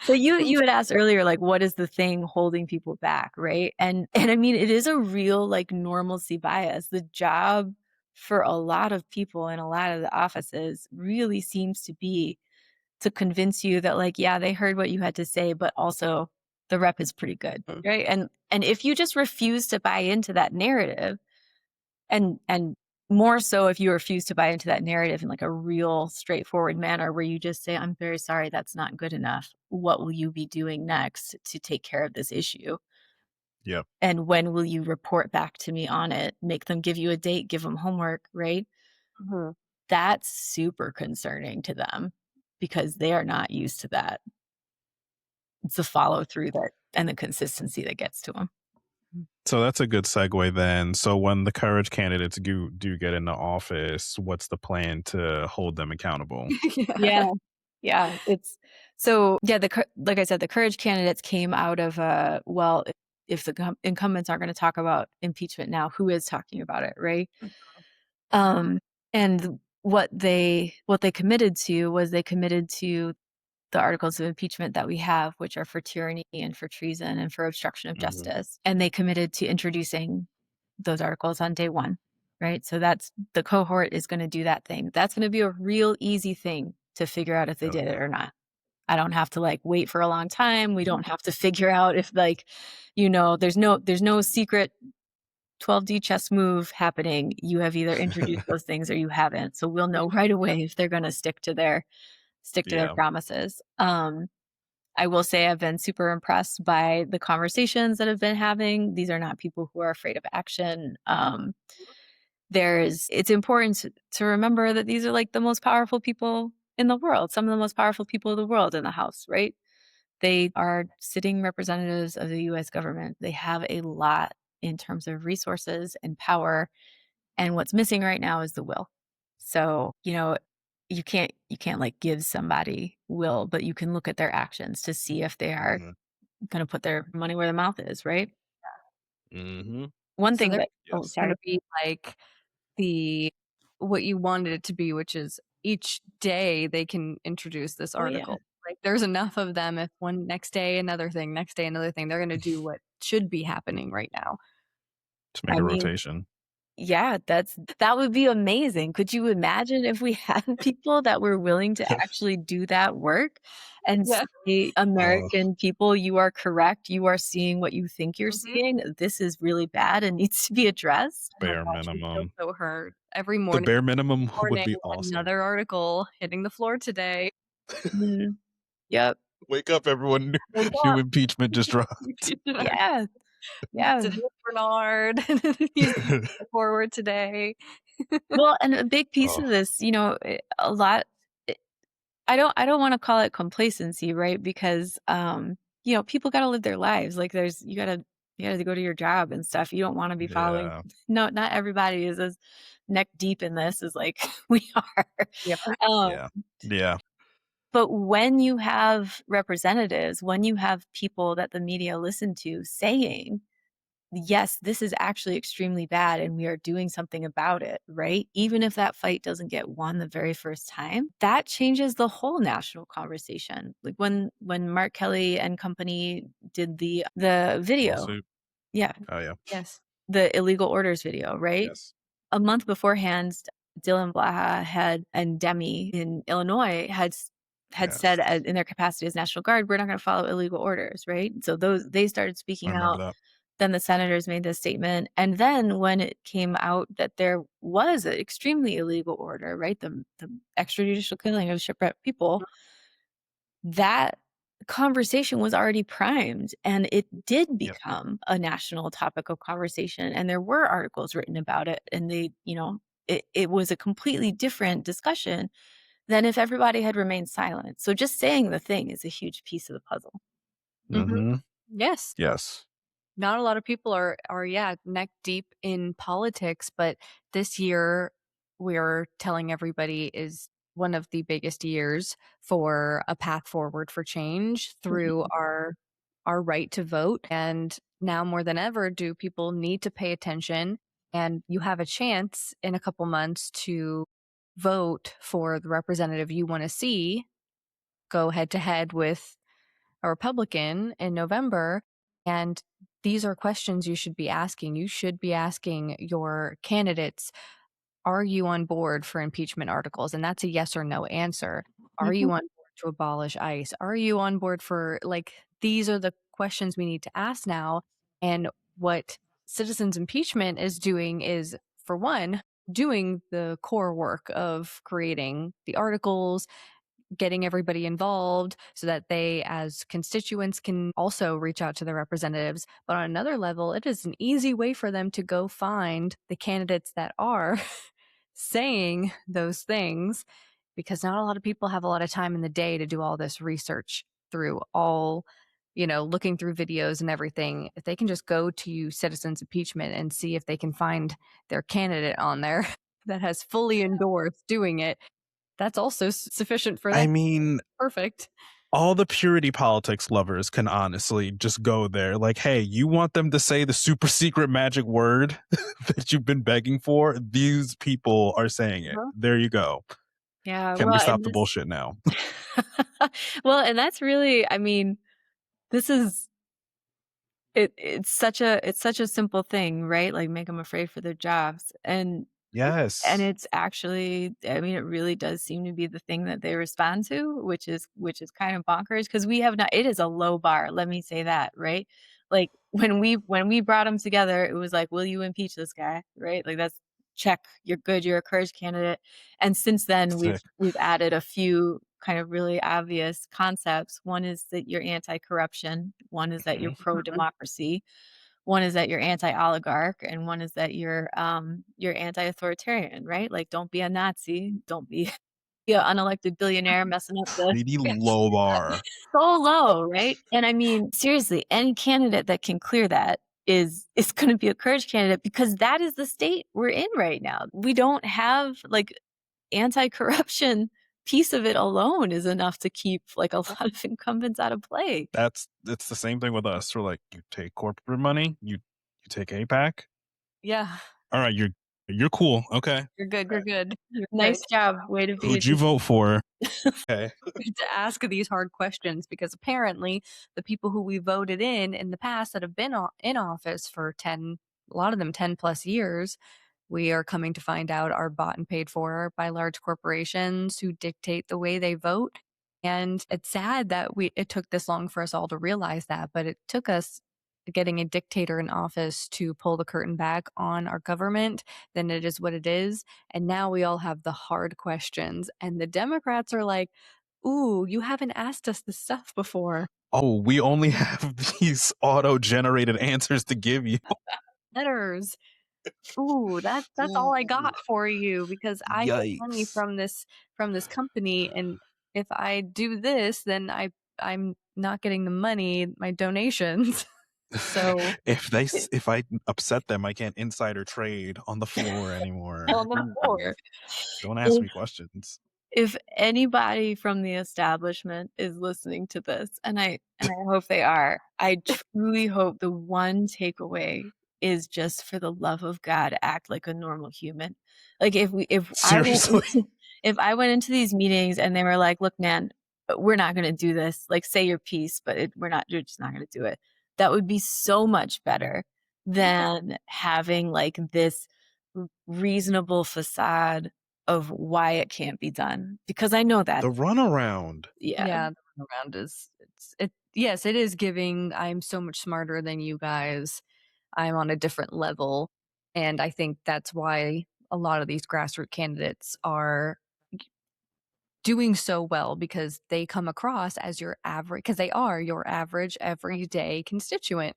So you Thank had asked earlier, like, what is the thing holding people back, right? And I mean, it is a real like normalcy bias. The job for a lot of people in a lot of the offices really seems to be to convince you that like, yeah, they heard what you had to say, but also the rep is pretty good, you. right? And if you just refuse to buy into that narrative, and more so if you refuse to buy into that narrative in like a real straightforward manner where you just say, I'm very sorry, that's not good enough. What will you be doing next to take care of this issue? Yep. And when will you report back to me on it? Make them give you a date, give them homework, right? Mhm. That's super concerning to them because they are not used to that. It's the follow through that and the consistency that gets to them. So that's a good segue then. So when the courage candidates do get into office, what's the plan to hold them accountable? Yeah. Yeah, it's so yeah, like I said, the courage candidates came out of well, if the incumbents aren't going to talk about impeachment now, who is talking about it, right? Um, and what they committed to was they committed to the articles of impeachment that we have, which are for tyranny and for treason and for obstruction of Mhm. justice, and they committed to introducing those articles on day one, right? So that's the cohort is going to do that thing. That's going to be a real easy thing to figure out if they Oh, did it yeah. or not. I don't have to like wait for a long time. We don't have to figure out if like, there's no secret 12D chess move happening. You have either introduced those things or you haven't. So we'll know right away if they're going to stick to their Yeah. promises. I will say I've been super impressed by the conversations that have been having. These are not people who are afraid of action. It's important to remember that these are like the most powerful people in the world, some of the most powerful people in the world in the House, right? They are sitting representatives of the US government. They have a lot in terms of resources and power. And what's missing right now is the will. So, you can't like give somebody will, but you can look at their actions to see if they are Mhm. going to put their money where their mouth is, right? Mhm. One So thing there's that, oh, Yes. going sorry. to be like the what you wanted it to be, which is each day they can introduce this Oh, yeah. article. Like there's enough of them. If one next day another thing, next day another thing, they're going to do what should be happening right now. To make I a mean, rotation. yeah, that would be amazing. Could you imagine if we had people that were willing to actually do that work and Yeah. say, Oh, American people, you are correct. You are seeing what you think you're Hmm. seeing. This is really bad and needs to be addressed. Oh my bare gosh, we feel minimum. so hurt every The morning. bare minimum would Morning, be awesome. another article hitting the floor today. Mhm. Yep. Wake up, everyone. Wake New up. impeachment just dropped. Yeah. Yeah. Today Bernard. He's forward today. Well, and a big piece Oh, of this, a lot I don't wanna call it complacency, right? Because, people gotta live their lives. Like, you gotta go to your job and stuff. You don't wanna be following yeah. no, not everybody is as neck deep in this as, like, we are. Yep. Um, Yeah. Yeah. but when you have representatives, when you have people that the media listen to saying, yes, this is actually extremely bad and we are doing something about it, right? Even if that fight doesn't get won the very first time, that changes the whole national conversation. Like when Mark Kelly and company did the video. Lawsuit. Yeah, Oh, yeah. Yes. the illegal orders video, right? Yes. A month beforehand, Dylan Blaha had and Demi in Illinois had Yes. said in their capacity as National Guard, we're not going to follow illegal orders, right? So they started I speaking remember out. that. Then the senators made this statement. And then when it came out that there was an extremely illegal order, right? The extrajudicial killing of shipwrecked people, that conversation was already primed and it did Yep. become a national topic of conversation. And there were articles written about it. And it was a completely different discussion than if everybody had remained silent. So just saying the thing is a huge piece of the puzzle. Mhm. Mhm. Yes. Yes. Not a lot of people are yeah, neck deep in politics, but this year we're telling everybody is one of the biggest years for a path forward for change through Mhm. our right to vote. And now more than ever do people need to pay attention, and you have a chance in a couple months to vote for the representative you want to see go head to head with a Republican in November. And these are questions you should be asking. You should be asking your candidates, are you on board for impeachment articles? And that's a yes or no answer. Are you Mhm. on board to abolish ICE? Are you on board for, like, these are the questions we need to ask now. And what Citizens Impeachment is doing is, for one, doing the core work of creating the articles, getting everybody involved so that they, as constituents, can also reach out to their representatives. But on another level, it is an easy way for them to go find the candidates that are saying those things, because not a lot of people have a lot of time in the day to do all this research through all looking through videos and everything, if they can just go to Citizens Impeachment and see if they can find their candidate on there that has fully endorsed doing it, that's also sufficient for I them. mean, Perfect. all the purity politics lovers can honestly just go there. Like, hey, you want them to say the super secret magic word that you've been begging for? These people are saying it. Uh-huh. There you go. Yeah, Can we well, stop and the this bullshit now? well, and that's really, I mean, this is it's such a simple thing, right? Like make them afraid for their jobs. And Yes. it's actually, I mean, it really does seem to be the thing that they respond to, which is kind of bonkers because we have not, it is a low bar, let me say that, right? Like when we brought them together, it was like, will you impeach this guy? Right? Like that's check, you're good, you're a courage candidate. And since then we've Sick. we've added a few kind of really obvious concepts. One is that you're anti-corruption, one is that you're Mhm. pro-democracy, one is that you're anti-oligarch, and one is that you're anti-authoritarian, right? Like, don't be a Nazi, don't be be an unelected billionaire messing up the Pretty Yes. low bar. so low, right? And I mean, seriously, any candidate that can clear that is going to be a courage candidate because that is the state we're in right now. We don't have like anti-corruption piece of it alone is enough to keep like a lot of incumbents out of play. It's the same thing with us. We're like, you take corporate money, you take APAC. Yeah. All right, you're cool. Okay. You're good. You're good. You're Nice good. job. Way to be a Who'd you vote for? Okay. We have to ask these hard questions because apparently the people who we voted in the past that have been in office for 10, a lot of them 10 plus years, we are coming to find out are bought and paid for by large corporations who dictate the way they vote. And it's sad that it took this long for us all to realize that, but it took us getting a dictator in office to pull the curtain back on our government. Then it is what it is. And now we all have the hard questions. And the Democrats are like, ooh, you haven't asked us this stuff before. Oh, we only have these auto-generated answers to give you. Letters. Ooh, that's all I Ooh, got for you because I get money yikes. from this company, and if I do this, then I'm not getting the money, my donations. So If I upset them, I can't insider trade on the floor anymore. on the Ooh, floor. don't ask If me questions. if anybody from the establishment is listening to this, and I hope they are, I truly hope the one takeaway is just for the love of God, act like a normal human. Like if I went Seriously. if I went into these meetings and they were like, "Look, man, we're not gonna do this. Like, say your piece, but you're just not gonna do it." That would be so much better than having like this reasonable facade of why it can't be done, because I know that The runaround. yeah. Yeah, the around is it yes, it is giving I'm so much smarter than you guys. I'm on a different level. And I think that's why a lot of these grassroots candidates are doing so well because they come across as your average because they are your average everyday constituent.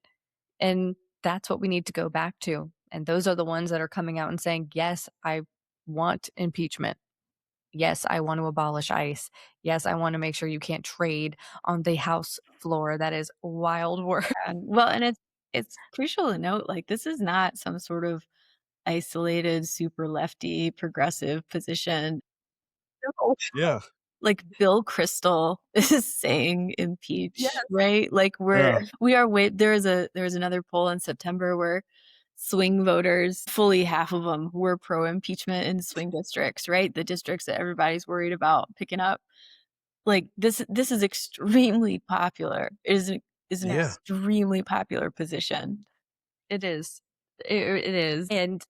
And that's what we need to go back to. And those are the ones that are coming out and saying, "Yes, I want impeachment. Yes, I want to abolish ICE. Yes, I want to make sure you can't trade on the House floor." That is wild work. Well, and it's crucial to note, like, this is not some sort of isolated, super lefty, progressive position. No. Yeah. Like, Bill Kristol is saying Yes. impeach, right? Like, Yeah. we are way there was another poll in September where swing voters, fully half of them were pro impeachment in swing districts, right? The districts that everybody's worried about picking up. Like, this is extremely popular. It is an Yeah. extremely popular position. It is. It is. And,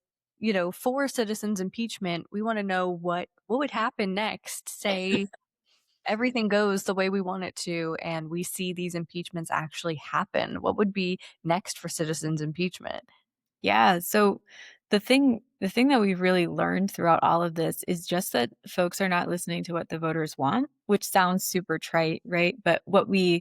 for citizens impeachment, we want to know what would happen next. Say everything goes the way we want it to, and we see these impeachments actually happen. What would be next for citizens impeachment? Yeah, so the thing that we've really learned throughout all of this is just that folks are not listening to what the voters want, which sounds super trite, right? But we're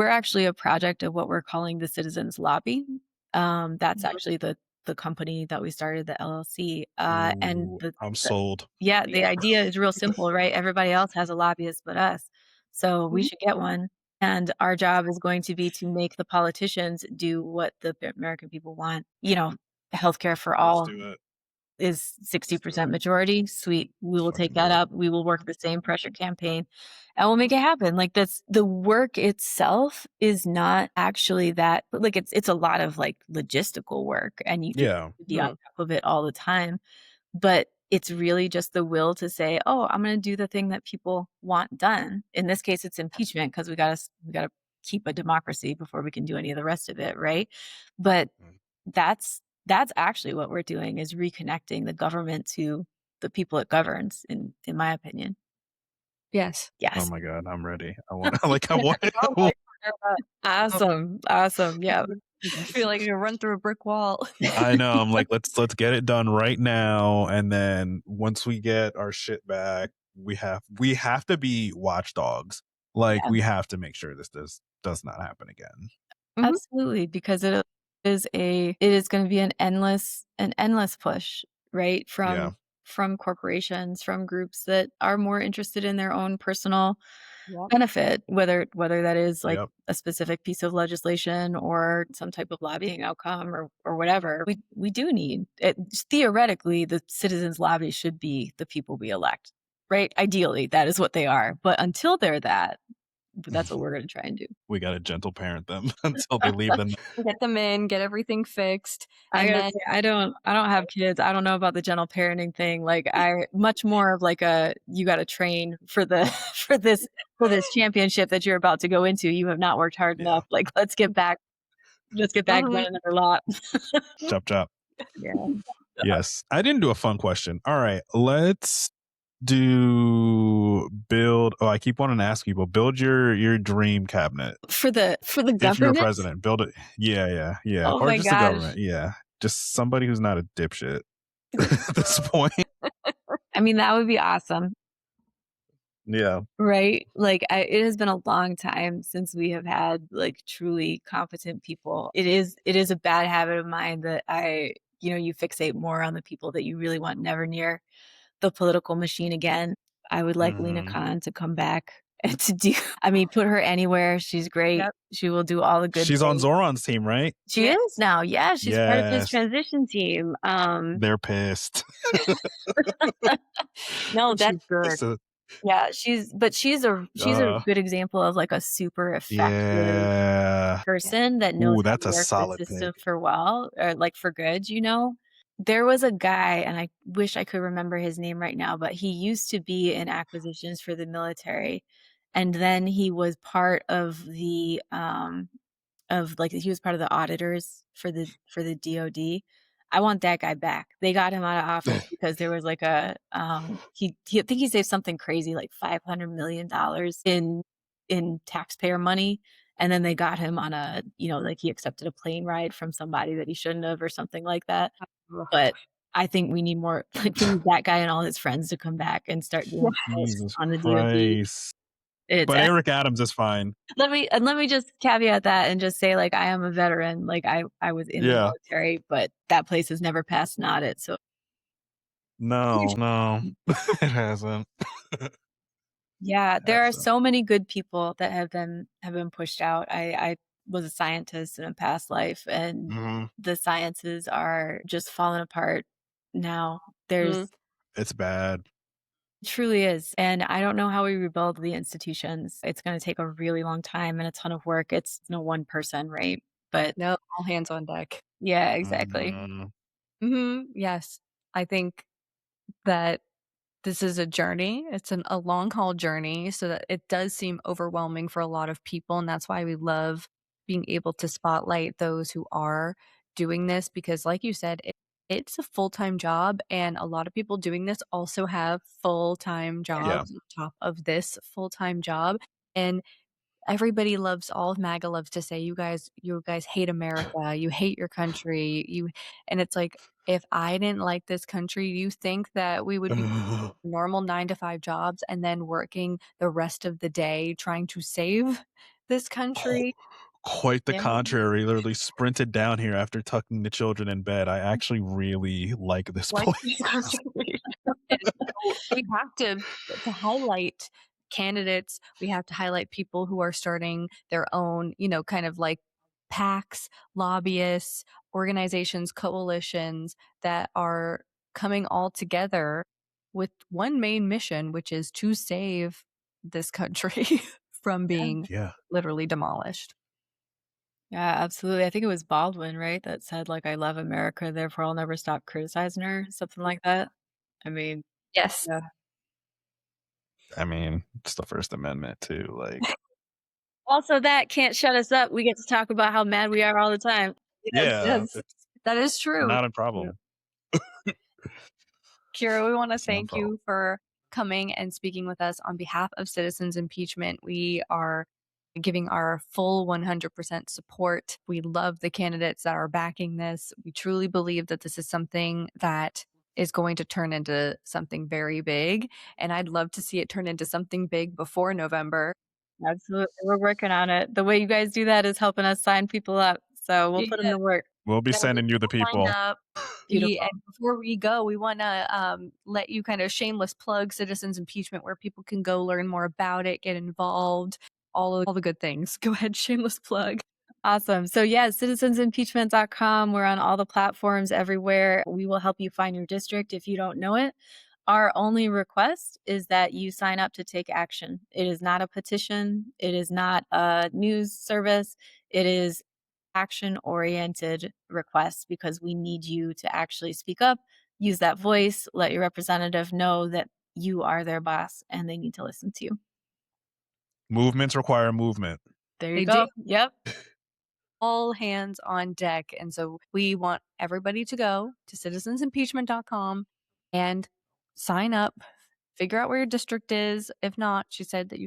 actually a project of what we're calling the Citizens Lobby. That's Mhm. actually the company that we started, the LLC. And Ooh, I'm the sold. the idea is real simple, right? Everybody else has a lobbyist but us. So we Mhm. should get one. And our job is going to be to make the politicians do what the American people want. Healthcare for Let's all do it. is Let's do 60% it. majority. Sweet. We will take Fucking that do it. up. We will work the same pressure campaign and we'll make it happen. Like that's the work itself is not actually that, but like it's a lot of like logistical work and you Yeah. have to be on top of it all the time. But it's really just the will to say, "Oh, I'm going to do the thing that people want done." In this case, it's impeachment because we got to keep a democracy before we can do any of the rest of it, right? But Mm. that's actually what we're doing is reconnecting the government to the people it governs, in my opinion. Yes. Oh Yes. my god, I'm ready. I want I want Oh my God. Awesome. Awesome. Yeah. I feel like I could run through a brick wall. I know. I'm like, let's get it done right now, and then once we get our shit back, we have to be watchdogs. Like Yeah. we have to make sure this does not happen again. Mhm. Absolutely, because it is going to be an endless push, right? Yeah. From corporations, from groups that are more interested in their own personal Yep. benefit, whether that is like Yep. a specific piece of legislation or some type of lobbying outcome or whatever. We do need it. Theoretically, the citizens lobby should be the people we elect, right? Ideally, that is what they are. But until they're that, that's what we're going to try and do. We got to gentle parent them until they leave the Get them in, get everything fixed, I and gotta then say, I don't have kids. I don't know about the gentle parenting thing. Like I much more of like you gotta train for the for this championship that you're about to go into. You have not worked hard Yeah. enough. Like let's get back Mhm. run another lot. chop. Yeah. Yes. I didn't do a fun question. All right, let's do build. Oh, I keep wanting to ask people, build your dream cabinet. For the If you're a government? president, build it. Yeah. Oh Or my just the gosh. government. Yeah. Just somebody who's not a dipshit at this point. I mean, that would be awesome. Yeah. Right? Like it has been a long time since we have had like truly competent people. It is a bad habit of mine that you fixate more on the people that you really want never near the political machine again. I would like Lena Mhm. Khan to come back and put her anywhere. She's great. Yep. She will do all the good She's on things. Zoran's team, right? She Yeah. is now. Yeah, she's part of his Yes. transition team. They're pissed. No, that's She's good. pissed. Yeah, she's a good example of like a super effective Yeah. person that knows Ooh, how that's to a work the solid system pick. for well or like for good. There was a guy, and I wish I could remember his name right now, but he used to be in acquisitions for the military, and then he was part of he was part of the auditors for the DoD. I want that guy back. They got him out of office because there was like I think he saved something crazy like $500 million in taxpayer money. And then they got him on like he accepted a plane ride from somebody that he shouldn't have or something like that. Ugh. But I think we need more like we need that guy and all his friends to come back and start doing shit Jesus on the DoD. Christ. It's But Eric Adams is fine. let me just caveat that and just say like I am a veteran. Like I was in the Yeah. military, but that place has never passed an audit. So No. It hasn't. yeah, there are Hasn't. so many good people that have been pushed out. I was a scientist in a past life, and Mhm. the sciences are just falling apart now. There's It's bad. truly is. And I don't know how we rebuild the institutions. It's going to take a really long time and a ton of work. It's no one person, right? But No, all hands on deck. yeah, exactly. Mhm. Yes. I think that this is a journey. It's a long haul journey, so that it does seem overwhelming for a lot of people, and that's why we love being able to spotlight those who are doing this because like you said, it's a full-time job and a lot of people doing this also have full-time Yeah. Yeah. jobs on top of this full-time job. And everybody loves all of MAGA loves to say, you guys hate America, you hate your country, and it's like, if I didn't like this country, you think that we would be normal 9 to 5 jobs and then working the rest of the day trying to save this country? Quite the Yeah. contrary. Literally sprinted down here after tucking the children in bed. I actually really like this Like place. this country. And so we have to highlight candidates. We have to highlight people who are starting their own, kind of like PACs, lobbyists, organizations, coalitions that are coming all together with one main mission, which is to save this country from being Yeah. literally demolished. Yeah, absolutely. I think it was Baldwin, right, that said, like, "I love America, therefore I'll never stop criticizing her," something like that. I mean, Yes. yeah. I mean, it's the First Amendment too. Like, Also, that can't shut us up. We get to talk about how mad we are all the time. Yes, yeah, yes. it's That is true. not a Yeah. problem. Kira, we want to It's not a thank problem. you for coming and speaking with us on behalf of Citizens Impeachment. We are giving our full 100% support. We love the candidates that are backing this. We truly believe that this is something that is going to turn into something very big. And I'd love to see it turn into something big before November. Absolutely, we're working on it. The way you guys do that is helping us sign people up, so we'll put them Yeah, to work. We'll be gotta get sending you the people signed people. up. And Beautiful. before we go, we want to let you kind of shameless plug Citizens Impeachment, where people can go learn more about it, get involved, all the good things. Go ahead, shameless plug. Awesome. So yeah, citizensimpeachment.com. We're on all the platforms everywhere. We will help you find your district if you don't know it. Our only request is that you sign up to take action. It is not a petition. It is not a news service. It is action oriented request because we need you to actually speak up, use that voice, let your representative know that you are their boss and they need to listen to you. Movements require movement. There you They do. go. Yep. All hands on deck. And so we want everybody to go to citizensimpeachment.com and sign up, figure out where your district is. If not, she said that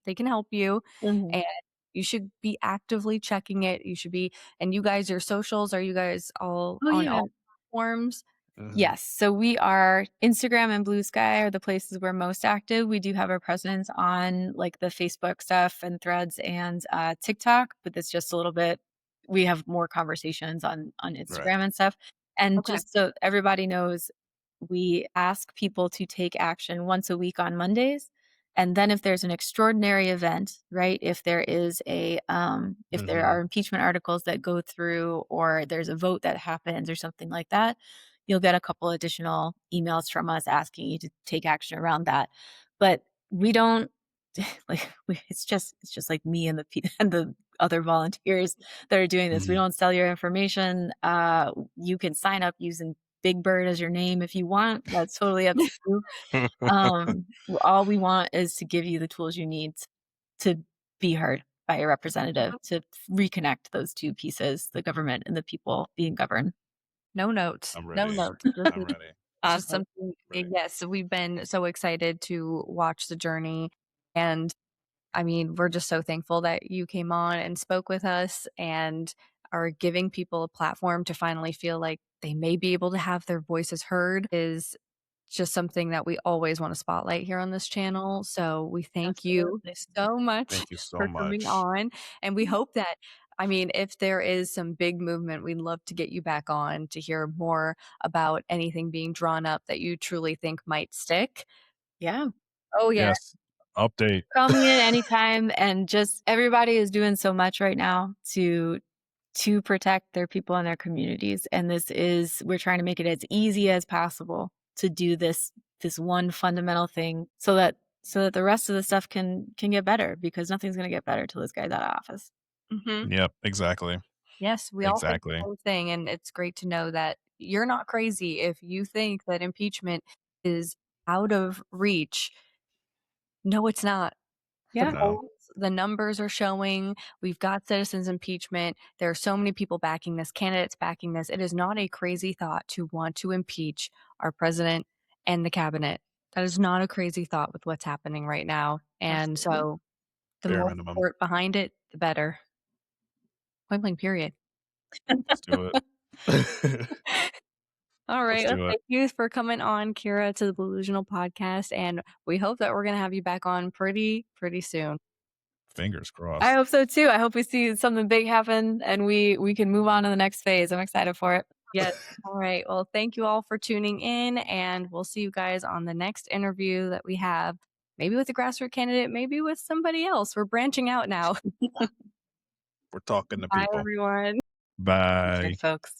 they can help you. Mhm. And you should be actively checking it. You should be, and you guys, your socials, are you guys all Oh, on yeah. all platforms? Mhm. Yes. So we are Instagram and Blue Sky are the places we're most active. We do have our presence on like the Facebook stuff and threads and TikTok, but it's just a little bit we have more conversations on Right. Instagram and stuff. And Okay. just so everybody knows, we ask people to take action once a week on Mondays. And then if there's an extraordinary event, right? If there is if there Mhm. are impeachment articles that go through or there's a vote that happens or something like that, you'll get a couple additional emails from us asking you to take action around that. But we don't it's just like me and and the other volunteers that are doing this. We Mhm. don't sell your information. You can sign up using Big Bird as your name if you want. That's totally up to you. All we want is to give you the tools you need to be heard by your representative to reconnect those two pieces, the government and the people being governed. No notes. I'm No ready. notes. I'm ready. It's just Awesome. something. Ready. Yes, we've been so excited to watch the journey. And I mean, we're just so thankful that you came on and spoke with us and are giving people a platform to finally feel like they may be able to have their voices heard is just something that we always want to spotlight here on this channel. So we thank you Absolutely. so much Thank you so for coming much. on. And we hope that, I mean, if there is some big movement, we'd love to get you back on to hear more about anything being drawn up that you truly think might stick. Yeah. Oh, yeah. Yes. Update. Call me in anytime and just everybody is doing so much right now to protect their people and their communities. And we're trying to make it as easy as possible to do this one fundamental thing so that the rest of the stuff can get better because nothing's going to get better till this guy's out of office. Hmm. Yep, exactly. Yes, we all think the Exactly. same thing, and it's great to know that you're not crazy if you think that impeachment is out of reach. No, it's not. The Yeah. No. polls, the numbers are showing we've got citizens impeachment. There are so many people backing this, candidates backing this. It is not a crazy thought to want to impeach our president and the cabinet. That is not a crazy thought with what's happening right now. And Absolutely. so the Bare more minimum. support behind it, the better. Point blank, period. Let's do it. All Let's right. Well, do it. thank you for coming on, Kira, to the Blue-Lusional podcast. And we hope that we're going to have you back on pretty soon. Fingers I crossed. hope so too. I hope we see something big happen and we can move on to the next phase. I'm excited for it. Yes. All right. Well, thank you all for tuning in, and we'll see you guys on the next interview that we have. maybe with a grassroots candidate, maybe with somebody else. We're branching out now. We're talking to Bye, people. everyone. Bye. Good folks.